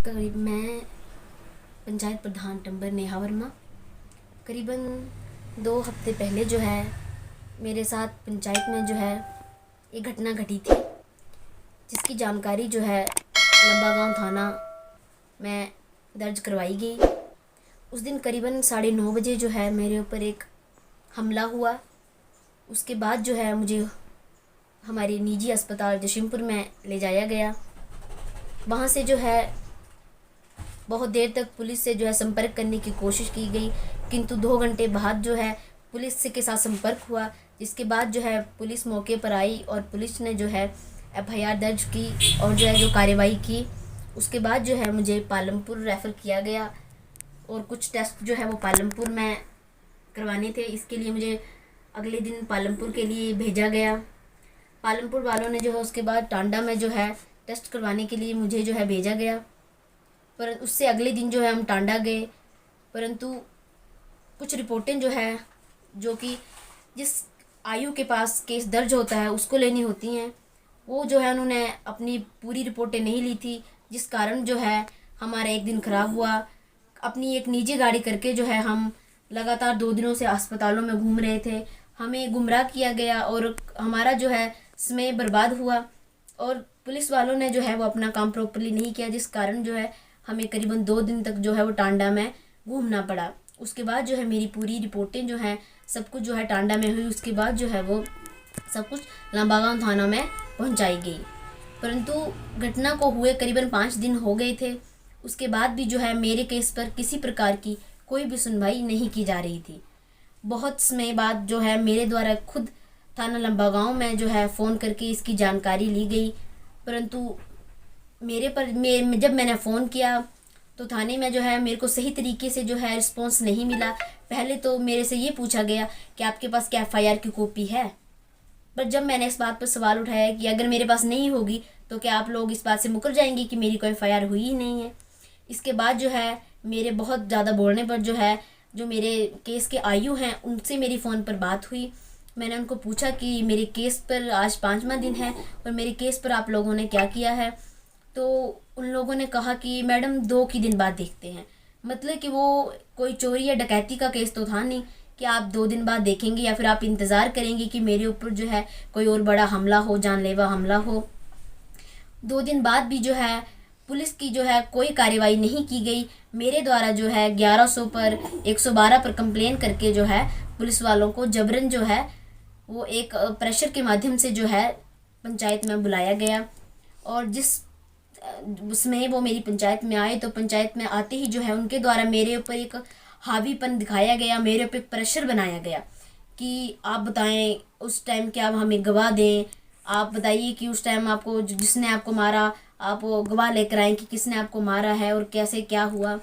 करीब मैं पंचायत प्रधान टंबर नेहा वर्मा। करीबन 2 हफ्ते पहले जो है मेरे साथ पंचायत में जो है एक घटना घटी थी, जिसकी जानकारी जो है लंबागांव थाना में दर्ज करवाई गई। उस दिन करीबन 9:30 बजे जो है मेरे ऊपर एक हमला हुआ। उसके बाद जो है मुझे हमारे निजी अस्पताल जशीमपुर में ले जाया गया। वहाँ से जो है बहुत देर तक पुलिस से जो है संपर्क करने की कोशिश की गई, किंतु 2 घंटे बाद जो है पुलिस से के साथ संपर्क हुआ। जिसके बाद जो है पुलिस मौके पर आई और पुलिस ने जो है एफआईआर दर्ज की और जो है जो कार्रवाई की। उसके बाद जो है मुझे पालमपुर रेफ़र किया गया और कुछ टेस्ट जो है वो पालमपुर में करवाने थे। इसके लिए मुझे अगले दिन पालमपुर के लिए भेजा गया। पालमपुर वालों ने जो है उसके बाद टांडा में जो है टेस्ट करवाने के लिए मुझे जो है भेजा गया। पर उससे अगले दिन जो है हम टांडा गए, परंतु कुछ रिपोर्टें जो है जो कि जिस आयु के पास केस दर्ज होता है उसको लेनी होती हैं, वो जो है उन्होंने अपनी पूरी रिपोर्टें नहीं ली थी, जिस कारण जो है हमारा एक दिन ख़राब हुआ। अपनी एक निजी गाड़ी करके जो है हम लगातार 2 दिनों से अस्पतालों में घूम रहे थे। हमें गुमराह किया गया और हमारा जो है समय बर्बाद हुआ और पुलिस वालों ने जो है वो अपना काम प्रॉपरली नहीं किया, जिस कारण जो है हमें करीबन 2 दिन तक जो है वो टांडा में घूमना पड़ा। उसके बाद जो है मेरी पूरी रिपोर्टें जो हैं सब कुछ जो है टांडा में हुई। उसके बाद जो है वो सब कुछ लंबागांव थाना में पहुंचाई गई, परंतु घटना को हुए करीबन 5 दिन हो गए थे। उसके बाद भी जो है मेरे केस पर किसी प्रकार की कोई भी सुनवाई नहीं की जा रही थी। बहुत समय बाद जो है मेरे द्वारा खुद थाना लंबागांव में जो है फ़ोन करके इसकी जानकारी ली गई, परंतु जब मैंने फ़ोन किया तो थाने में जो है मेरे को सही तरीके से जो है रिस्पॉन्स नहीं मिला। पहले तो मेरे से ये पूछा गया कि आपके पास क्या एफआईआर की कॉपी है, पर जब मैंने इस बात पर सवाल उठाया कि अगर मेरे पास नहीं होगी तो क्या आप लोग इस बात से मुकर जाएंगे कि मेरी कोई एफआईआर हुई ही नहीं है। इसके बाद जो है मेरे बहुत ज़्यादा बोलने पर जो है जो मेरे केस के आयु हैं उनसे मेरी फ़ोन पर बात हुई। मैंने उनको पूछा कि मेरे केस पर आज 5वां दिन है और मेरे केस पर आप लोगों ने क्या किया है। तो उन लोगों ने कहा कि मैडम 2 की दिन बाद देखते हैं। मतलब कि वो कोई चोरी या डकैती का केस तो था नहीं कि आप 2 दिन बाद देखेंगे या फिर आप इंतज़ार करेंगे कि मेरे ऊपर जो है कोई और बड़ा हमला हो, जानलेवा हमला हो। 2 दिन बाद भी जो है पुलिस की जो है कोई कार्रवाई नहीं की गई। मेरे द्वारा जो है 1100 पर 112 पर कंप्लेन करके जो है पुलिस वालों को जबरन जो है वो एक प्रेशर के माध्यम से जो है पंचायत में बुलाया गया। और जिस उसमें वो मेरी पंचायत में आए तो पंचायत में आते ही जो है उनके द्वारा मेरे ऊपर एक हावीपन दिखाया गया, मेरे ऊपर एक प्रेशर बनाया गया कि आप बताएं उस टाइम क्या आप हमें गवाह दें, आप बताइए कि उस टाइम आपको जिसने आपको मारा आप वो गवाह लेकर आएँ कि किसने आपको मारा है और कैसे क्या हुआ।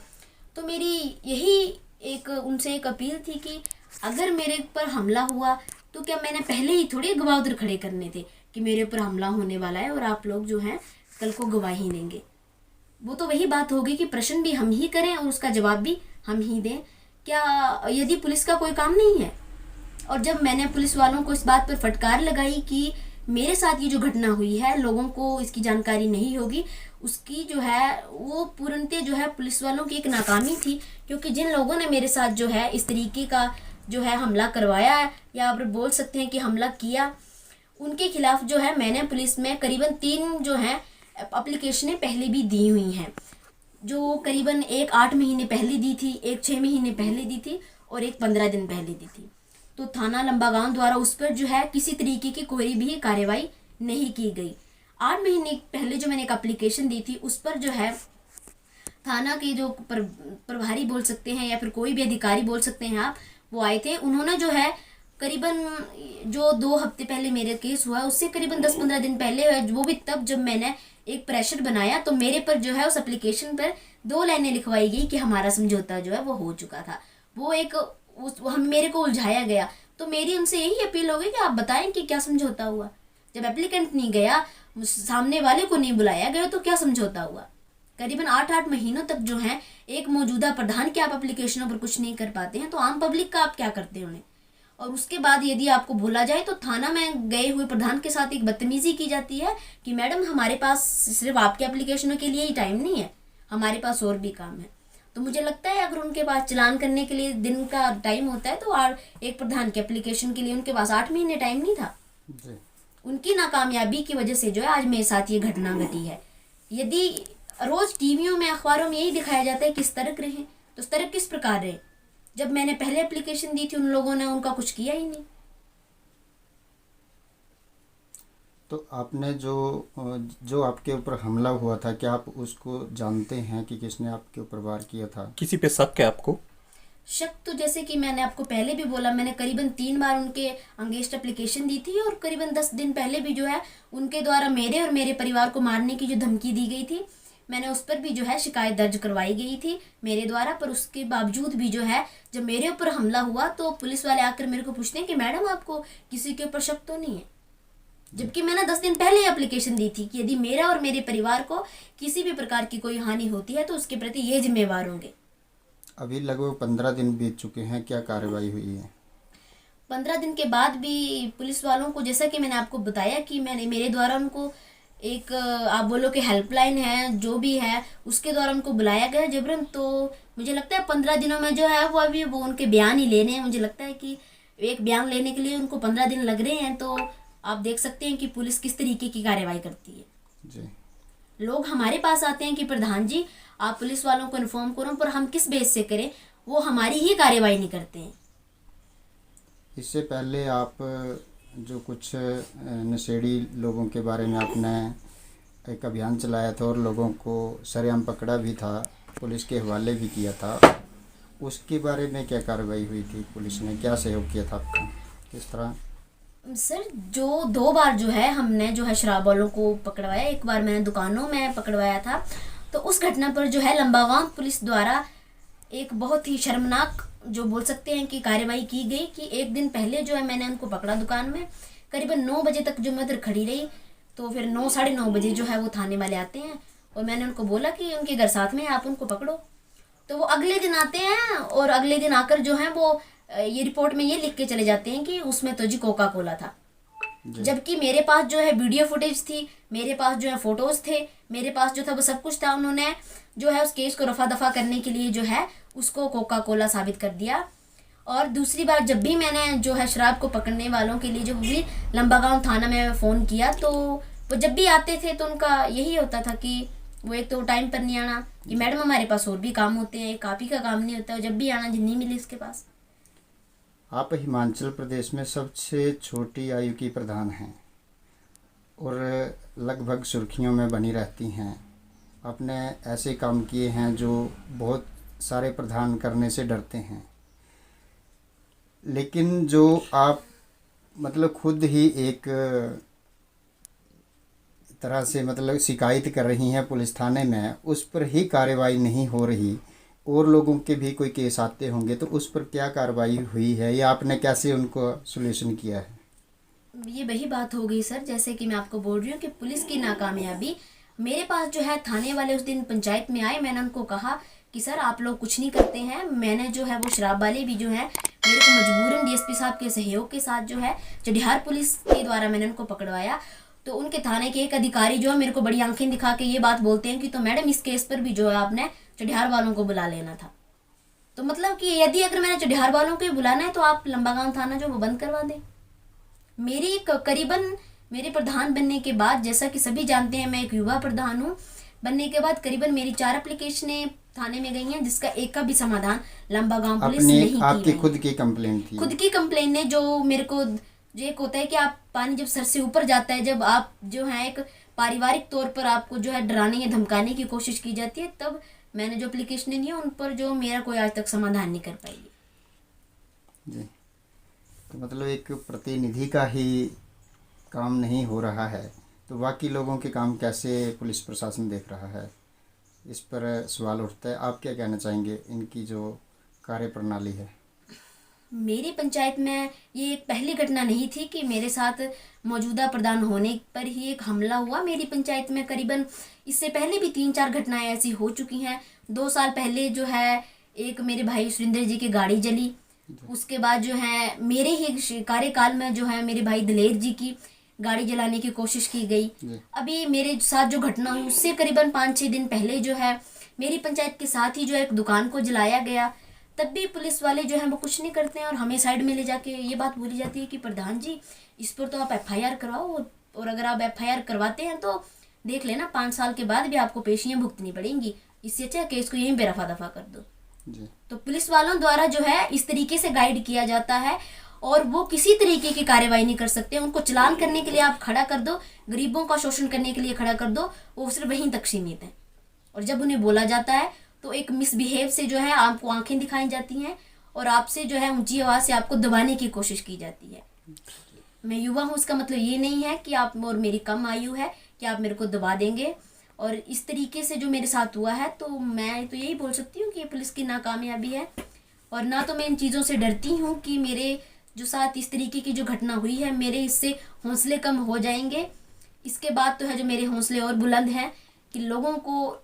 तो मेरी यही एक उनसे एक अपील थी कि अगर मेरे पर हमला हुआ तो क्या मैंने पहले ही थोड़ी गवाह उधर खड़े करने थे कि मेरे ऊपर हमला होने वाला है और आप लोग जो हैं कल को गवाही देंगे। वो तो वही बात होगी कि प्रश्न भी हम ही करें और उसका जवाब भी हम ही दें। क्या यदि पुलिस का कोई काम नहीं है? और जब मैंने पुलिस वालों को इस बात पर फटकार लगाई कि मेरे साथ ये जो घटना हुई है लोगों को इसकी जानकारी नहीं होगी, उसकी जो है वो पूर्णतः जो है पुलिस वालों की एक नाकामी थी। क्योंकि जिन लोगों ने मेरे साथ जो है इस तरीके का जो है हमला करवाया या आप बोल सकते हैं कि हमला किया, उनके खिलाफ जो है मैंने पुलिस में करीबन 3 जो है एप्लीकेशनें पहले भी दी हुई हैं। जो करीबन एक 8 महीने पहले दी थी, एक 6 महीने पहले दी थी और एक 15 दिन पहले दी थी। तो थाना लंबागांव द्वारा उस पर जो है किसी तरीके की कोई भी कार्रवाई नहीं की गई। 8 महीने पहले जो मैंने एक एप्लीकेशन दी थी उस पर जो है थाना के जो प्रभारी बोल सकते हैं या फिर कोई भी अधिकारी बोल सकते हैं आप, वो आए थे। उन्होंने जो है करीबन जो 2 हफ्ते पहले मेरे केस हुआ उससे करीबन 10-15 दिन पहले है, वो भी तब जब मैंने एक प्रेशर बनाया तो मेरे पर जो है उस एप्लीकेशन पर 2 लाइनें लिखवाई गई कि हमारा समझौता जो है वो हो चुका था। वो एक हम मेरे को उलझाया गया। तो मेरी उनसे यही अपील होगी कि आप बताएं कि क्या समझौता हुआ। जब एप्लीकेंट नहीं गया, सामने वाले को नहीं बुलाया गया, तो क्या समझौता हुआ। करीबन 8-8 महीनों तक जो है एक मौजूदा प्रधान के आप एप्लीकेशनों पर कुछ नहीं कर पाते हैं तो आम पब्लिक का आप क्या करते हैं उन्हें। और उसके बाद यदि आपको भूला जाए तो थाना में गए हुए प्रधान के साथ एक बदतमीजी की जाती है कि मैडम हमारे पास सिर्फ आपके एप्लीकेशनों के लिए ही टाइम नहीं है, हमारे पास और भी काम है। तो मुझे लगता है अगर उनके पास चालान करने के लिए दिन का टाइम होता है तो एक प्रधान की एप्लीकेशन के लिए उनके पास 8 महीने टाइम नहीं था जी। उनकी नाकामयाबी की वजह से जो है आज मेरे साथ ये घटना घटी है। यदि रोज टीवियों में अखबारों में यही दिखाया जाता है कि सतर्क रहें, तो सतर्क किस प्रकार रहे जब मैंने पहले एप्लीकेशन दी थी उन लोगों ने उनका कुछ किया ही नहीं। तो आपने जो जो आपके ऊपर हमला हुआ था, क्या आप उसको जानते हैं कि किसने आपके ऊपर वार किया था? किसी पे शक है आपको? शक तो जैसे कि मैंने आपको पहले भी बोला, मैंने करीबन 3 बार उनके अगेंस्ट एप्लीकेशन दी थी और करीबन 10 दिन पहले भी जो है उनके द्वारा मेरे और मेरे परिवार को मारने की जो धमकी दी गई थी, मैंने उस पर भी जो है शिकायत दर्ज करवाई गई थी मेरे द्वारा। पर उसके बावजूद भी जो है जब मेरे ऊपर हमला हुआ तो पुलिस वाले आकर मेरे को पूछते हैं कि मैडम आपको किसी के ऊपर शक तो नहीं है, जबकि मैंने 10 दिन पहले एप्लीकेशन दी थी कि यदि मेरा और मेरे परिवार को किसी भी प्रकार की कोई हानि होती है तो उसके प्रति ये जिम्मेवार होंगे। अभी लगभग 15 दिन बीत चुके हैं, क्या कार्रवाई हुई है? 15 दिन के बाद भी पुलिस वालों को, जैसा कि मैंने आपको बताया कि मेरे द्वारा उनको एक आप बोलो कि हेल्पलाइन है जो भी है उसके द्वारा उनको बुलाया गया जबरन। तो मुझे लगता है 15 दिनों में जो है वो अभी वो उनके बयान ही लेने हैं। मुझे लगता है कि एक बयान लेने के लिए उनको 15 दिन लग रहे हैं। तो आप देख सकते हैं कि पुलिस किस तरीके की कार्रवाई करती है। जी। लोग हमारे पास आते हैं कि प्रधान जी आप पुलिस वालों को इन्फॉर्म करो, पर हम किस बेस से करें, वो हमारी ही कार्रवाई नहीं करते हैं। इससे पहले आप जो कुछ नशेड़ी लोगों के बारे में आपने एक अभियान चलाया था और लोगों को सरेआम पकड़ा भी था, पुलिस के हवाले भी किया था, उसके बारे में क्या कार्रवाई हुई थी? पुलिस ने क्या सहयोग किया था आपका, किस तरह? सर जो 2 बार जो है हमने जो है शराब वालों को पकड़वाया, एक बार मैंने दुकानों में पकड़वाया था। तो उस घटना पर जो है लंबागांव पुलिस द्वारा एक बहुत ही शर्मनाक जो बोल सकते हैं कि कार्रवाई की गई कि एक दिन पहले जो है मैंने उनको पकड़ा दुकान में, करीबन 9 बजे तक जो मैं उधर खड़ी रही। तो फिर 9 साढ़े 9 बजे जो है वो थाने वाले आते हैं और मैंने उनको बोला कि उनके घर साथ में है, आप उनको पकड़ो। तो वो अगले दिन आते हैं और अगले दिन आकर जो है वो ये रिपोर्ट में ये लिख के चले जाते हैं कि उसमें तो जी कोका कोला था, जबकि मेरे पास जो है वीडियो फुटेज थी, मेरे पास जो है फोटोज थे, मेरे पास जो था वो सब कुछ था। उन्होंने जो है उस केस को रफा दफा करने के लिए जो है उसको कोका कोला साबित कर दिया। और दूसरी बार जब भी मैंने जो है शराब को पकड़ने वालों के लिए जो भी लंबागांव थाना में फ़ोन किया, तो वो जब भी आते थे तो उनका यही होता था कि वो एक तो टाइम पर नहीं आना कि मैडम हमारे पास और भी काम होते हैं, आप ही का काम नहीं होता, जब भी आना जितनी मिली इसके पास। आप हिमाचल प्रदेश में सबसे छोटी आयु की प्रधान हैं और लगभग सुर्खियों में बनी रहती हैं। आपने ऐसे काम किए हैं जो बहुत सारे प्रधान करने से डरते हैं, लेकिन जो आप मतलब खुद ही एक तरह से मतलब शिकायत कर रही हैं पुलिस थाने में, उस पर ही कार्रवाई नहीं हो रही और लोगों के भी कोई केस आते होंगे, तो उस पर क्या कार्रवाई हुई है या आपने कैसे उनको सॉल्यूशन किया है? ये वही बात हो गई सर, जैसे कि मैं आपको बोल रही हूँ कि पुलिस की नाकामयाबी। मेरे पास जो है थाने वाले उस दिन पंचायत में आए, मैंने उनको कहा कि सर आप लोग कुछ नहीं करते हैं। मैंने जो है वो शराब वाले भी जो है मेरे को मजबूरन डीएसपी साहब के सहयोग के साथ जो है चढ़ियार पुलिस के द्वारा मैंने उनको पकड़वाया। तो उनके थाने के एक अधिकारी जो है मेरे को बड़ी आंखें दिखा के ये बात बोलते हैं कि तो मैडम इस केस पर भी जो है आपने चढ़ियार वालों को बुला लेना था। तो मतलब कि यदि अगर मैंने चढ़ियार वालों को बुलाना है तो आप लंबागांव थाना जो वो बंद करवा दें। मेरी करीबन मेरे प्रधान बनने के बाद, जैसा कि सभी जानते हैं मैं एक युवा प्रधान हूँ, बनने के बाद करीबन मेरी 4 एप्लीकेशनें थाने में गई हैं जिसका एक का भी समाधान लंबागांव पुलिस नहीं की। आपकी खुद की कंप्लेंट थी? खुद की कंप्लेंट ने जो मेरे को जो एक होता है कि आप पानी जब सर से ऊपर जाता है, जब आप जो है एक पारिवारिक तौर पर आपको जो है डराने या धमकाने की कोशिश की जाती है, तब मैंने जो एप्लीकेशनें दी उन पर जो मेरा कोई आज तक समाधान नहीं कर पाई जी। तो मतलब एक प्रतिनिधि का ही काम नहीं हो रहा है, तो बाकी लोगों के काम कैसे पुलिस प्रशासन देख रहा है, इस पर सवाल उठता है। आप क्या कहना चाहेंगे इनकी जो कार्य प्रणाली है? मेरी पंचायत में ये एक पहली घटना नहीं थी कि मेरे साथ मौजूदा प्रधान होने पर ही एक हमला हुआ। मेरी पंचायत में करीबन इससे पहले भी 3-4 घटनाएं ऐसी हो चुकी हैं। 2 साल पहले जो है एक मेरे भाई सुरेंद्र जी की गाड़ी जली, उसके बाद जो है मेरे ही कार्यकाल में जो है मेरे भाई दिलेर जी की गाड़ी जलाने की कोशिश की गई। अभी मेरे साथ जो घटना हुई उससे करीबन 5-6 दिन पहले जो है मेरी पंचायत के साथ ही जो है एक दुकान को जलाया गया, तब भी पुलिस वाले जो हैं वो कुछ नहीं करते हैं और हमें साइड में ले जाके ये बात बोली जाती है कि प्रधान जी इस पर तो आप एफआईआर करवाओ, और अगर आप एफआईआर करवाते हैं तो देख लेना 5 साल के बाद भी आपको पेशियां भुगतनी पड़ेंगी, इससे अच्छा केस को यहीं पे रफा दफा कर दो। जी। तो पुलिस वालों द्वारा जो है इस तरीके से गाइड किया जाता है और वो किसी तरीके की कार्रवाई नहीं कर सकते। उनको चलान करने के लिए आप खड़ा कर दो, गरीबों का शोषण करने के लिए खड़ा कर दो, वो सिर्फ वहीं तक सीमित है। और जब उन्हें बोला जाता है तो एक मिसबिहेव से जो है आपको आंखें दिखाई जाती हैं और आपसे जो है ऊंची आवाज से आपको दबाने की कोशिश की जाती है। मैं युवा हूँ, इसका मतलब ये नहीं है कि आप, और मेरी कम आयु है कि आप मेरे को दबा देंगे। और इस तरीके से जो मेरे साथ हुआ है तो मैं तो यही बोल सकती हूँ कि ये पुलिस की नाकामयाबी है। और ना तो मैं इन चीज़ों से डरती हूँ कि मेरे जो साथ इस तरीके की जो घटना हुई है मेरे इससे हौसले कम हो जाएंगे। इसके बाद तो है जो मेरे हौसले और बुलंद हैं कि लोगों को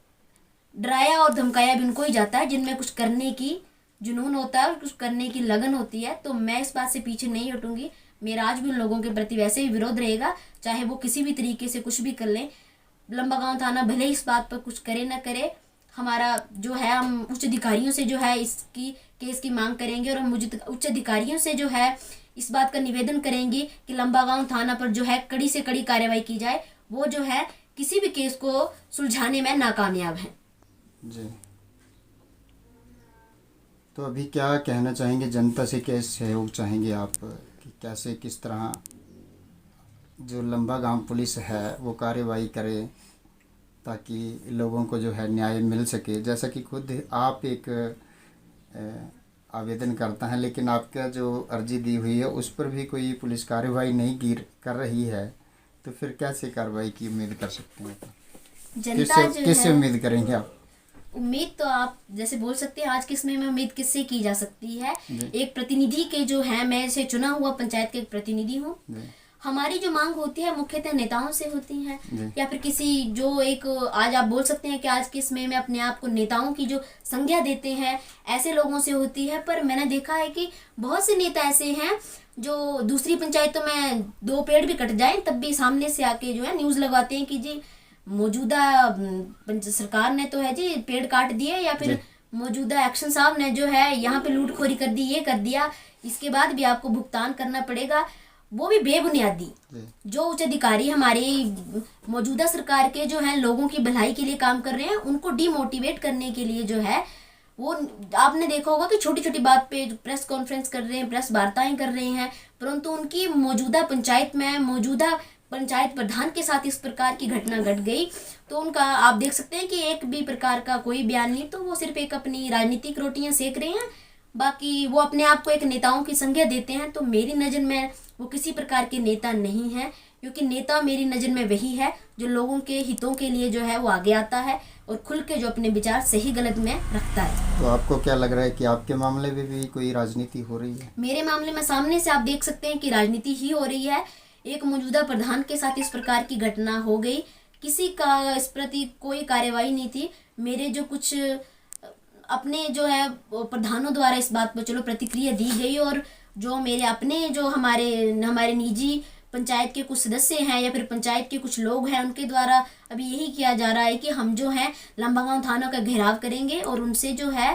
डराया और धमकाया भी उनको ही जाता है जिनमें कुछ करने की जुनून होता है और कुछ करने की लगन होती है। तो मैं इस बात से पीछे नहीं हटूंगी। मेरा आज भी उन लोगों के प्रति वैसे ही विरोध रहेगा, चाहे वो किसी भी तरीके से कुछ भी कर लें। लंबागांव थाना भले इस बात पर कुछ करे ना करे, हमारा जो है हम उच्च अधिकारियों से जो है इसकी केस की मांग करेंगे और हम उच्च अधिकारियों से जो है इस बात का निवेदन करेंगे कि लंबागांव थाना पर जो है कड़ी से कड़ी कार्रवाई की जाए। वो जो है किसी भी केस को सुलझाने में नाकामयाब है। जी। तो अभी क्या कहना चाहेंगे, जनता से क्या सहयोग चाहेंगे आप कि कैसे किस तरह जो लंबागांव पुलिस है वो कार्रवाई करे ताकि लोगों को जो है न्याय मिल सके। जैसा कि खुद आप एक आवेदन करता है, लेकिन आपका जो अर्जी दी हुई है उस पर भी कोई पुलिस कार्रवाई नहीं कर रही है, तो फिर कैसे कार्रवाई की उम्मीद कर सकते हैं? जनता किससे उम्मीद करेंगे आप? उम्मीद तो आप जैसे बोल सकते हैं आज के समय में उम्मीद किससे की जा सकती है? एक प्रतिनिधि के जो है, मैं से चुना हुआ पंचायत के एक प्रतिनिधि हूँ। हमारी जो मांग होती है मुख्यतः नेताओं से होती है या फिर किसी जो एक, आज आप बोल सकते हैं कि आज के समय में अपने आप को नेताओं की जो संज्ञा देते हैं ऐसे लोगों से होती है। पर मैंने देखा है कि बहुत से नेता ऐसे हैं जो दूसरी पंचायतों में 2 पेड़ भी कट जाएं तब भी सामने से आके जो है न्यूज़ लगवाते हैं कि जी मौजूदा सरकार ने तो है जी पेड़ काट दिए, या फिर मौजूदा एक्शन साहब ने जो है यहाँ पे लूटखोरी कर दी, ये कर दिया, इसके बाद भी आपको भुगतान करना पड़ेगा। वो भी बेबुनियादी। जो उच्च अधिकारी हमारे मौजूदा सरकार के जो हैं लोगों की भलाई के लिए काम कर रहे हैं उनको डिमोटिवेट करने के लिए जो है वो आपने देखा होगा कि छोटी छोटी बात पे प्रेस कॉन्फ्रेंस कर रहे हैं, प्रेस वार्ताएं कर रहे हैं, परंतु उनकी मौजूदा पंचायत में मौजूदा पंचायत प्रधान के साथ इस प्रकार की घटना घट गई तो उनका आप देख सकते हैं कि एक भी प्रकार का कोई बयान नहीं। तो वो सिर्फ एक अपनी राजनीतिक रोटियां सेक रहे हैं, बाकी वो अपने आप को एक नेताओं की संज्ञा देते हैं। तो मेरी नज़र में वो किसी प्रकार के नेता नहीं है, क्योंकि नेता मेरी नज़र में वही है जो लोगों के हितों के लिए जो है वो आगे आता है और खुल के जो अपने विचार सही गलत में रखता है। तो आपको क्या लग रहा है कि आपके मामले में भी कोई राजनीति हो रही है? मेरे मामले में सामने से आप देख सकते हैं कि राजनीति ही हो रही है। एक मौजूदा प्रधान के साथ इस प्रकार की घटना हो गई, किसी का इस प्रति कोई कार्यवाही नहीं थी। मेरे जो कुछ अपने जो है प्रधानों द्वारा इस बात पर चलो प्रतिक्रिया दी गई और जो मेरे अपने जो हमारे निजी पंचायत के कुछ सदस्य हैं या फिर पंचायत के कुछ लोग हैं उनके द्वारा अभी यही किया जा रहा है कि हम जो है लंबागांव थाना का घेराव करेंगे और उनसे जो है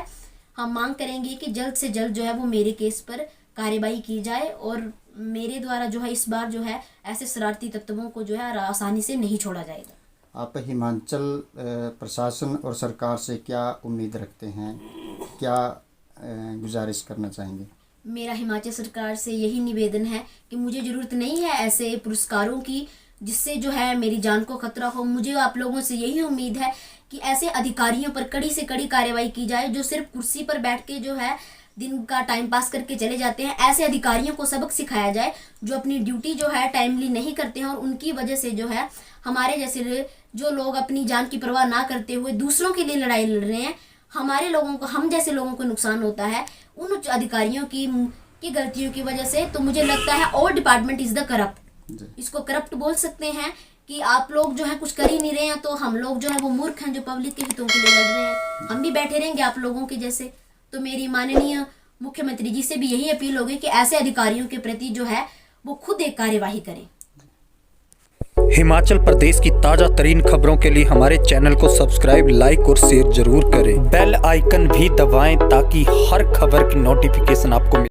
हम मांग करेंगे कि जल्द से जल्द जो है वो मेरे केस पर कार्रवाई की जाए और मेरे द्वारा जो है इस बार जो है ऐसे शरारती तत्वों को जो है आसानी से नहीं छोड़ा जाएगा। आप हिमाचल प्रशासन और सरकार से क्या उम्मीद रखते हैं, क्या गुजारिश करना चाहेंगे? मेरा हिमाचल सरकार से यही निवेदन है कि मुझे ज़रूरत नहीं है ऐसे पुरस्कारों की जिससे जो है मेरी जान को खतरा हो। मुझे आप लोगों से यही उम्मीद है कि ऐसे अधिकारियों पर कड़ी से कड़ी कार्रवाई की जाए जो सिर्फ कुर्सी पर बैठ के जो है दिन का टाइम पास करके चले जाते हैं। ऐसे अधिकारियों को सबक सिखाया जाए जो अपनी ड्यूटी जो है टाइमली नहीं करते हैं और उनकी वजह से जो है हमारे जैसे जो लोग अपनी जान की परवाह ना करते हुए दूसरों के लिए लड़ाई लड़ रहे हैं, हमारे लोगों को, हम जैसे लोगों को नुकसान होता है उन अधिकारियों की गलतियों की वजह से। तो मुझे लगता है all department is the corrupt, इसको करप्ट बोल सकते हैं कि आप लोग जो है कुछ कर ही नहीं रहे हैं तो हम लोग जो है वो मूर्ख हैं जो पब्लिक के हितों के लिए लड़ रहे हैं। हम भी बैठे रहेंगे आप लोगों के जैसे। तो मेरी माननीय मुख्यमंत्री जी से भी यही अपील होगी कि ऐसे अधिकारियों के प्रति जो है वो खुद एक कार्यवाही करें। हिमाचल प्रदेश की ताज़ा तरीन खबरों के लिए हमारे चैनल को सब्सक्राइब, लाइक और शेयर जरूर करें। बेल आइकन भी दबाएं ताकि हर खबर की नोटिफिकेशन आपको मिले।